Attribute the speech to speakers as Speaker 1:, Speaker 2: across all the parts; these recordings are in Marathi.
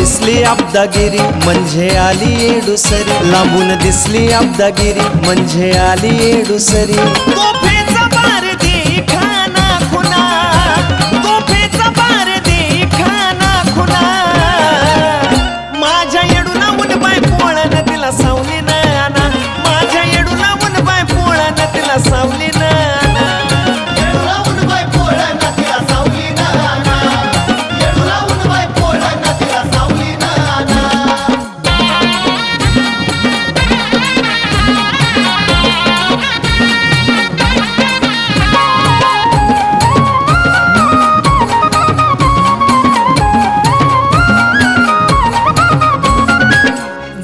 Speaker 1: दिसली अब्दागिरी म्हणजे आली येडूसरी, लांबून दिसली अब्दागिरी म्हणजे आली येडूसरी.
Speaker 2: तोफेचा बार देखाना खुना, तोफेचा बार देखाना खुना. माझ्या येडू लावून बाय पोळण तिला सावली ना, माझ्या येडू लावून बाय पोळण तिला सावली ना.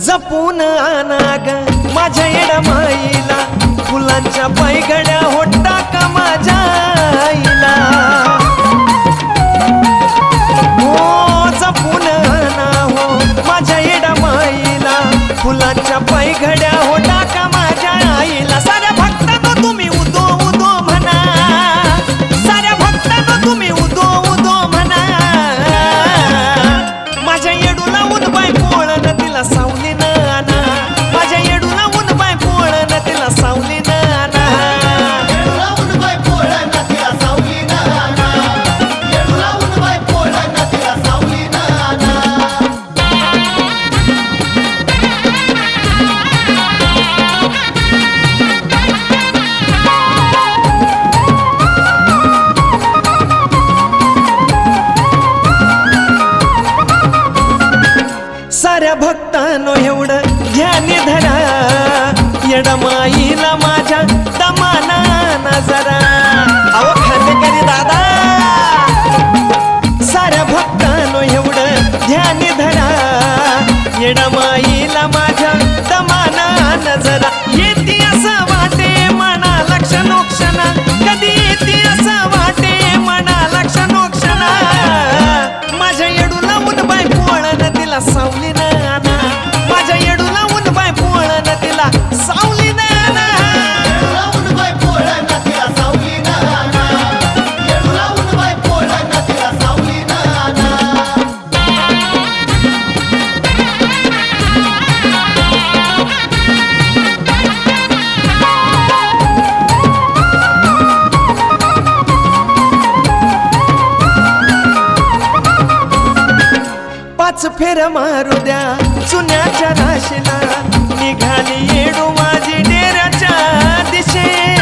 Speaker 2: जपून आणा ग माझ्या येडा माईला, फुलांच्या पायघड्या होटा का माझ्या आईला. हो जपून आणा हो माझ्या येडा माईला, फुलांच्या पायघड्या होटा का माझ्या आईला. साऱ्या भक्तांनो तुम्ही उदो उदो म्हणा, साऱ्या भक्तांनो तुम्ही उदो उदो म्हणा. माझ्या येडू लावून बाय पोळण तिला सावली ना, माझ्या येडू लावून बाय पोळण तिला सावली ना. साऱ्या भक्तांनो एवढं ध्यान धरा, येडा माईला माझ्या दमाना नजरा. अहो खांदेकरी दादा, साऱ्या भक्तांनो एवढं ध्यान धरा, येडा माईला माझ्या दमाना नजरा. येती असं वाटे मना लक्षणोक्षणा, कधी येती असं वाटे मना लक्षणोक्षणा. माझ्या येडू लावून बाय पोळण तिला सावली ना, माझ्या येडू लावून बाय पोळण तिला सावली ना. पाच फेर मारू द्या चुन्याच्या राशीला, निघाली येडू माझी डेऱ्याच्या दिशे.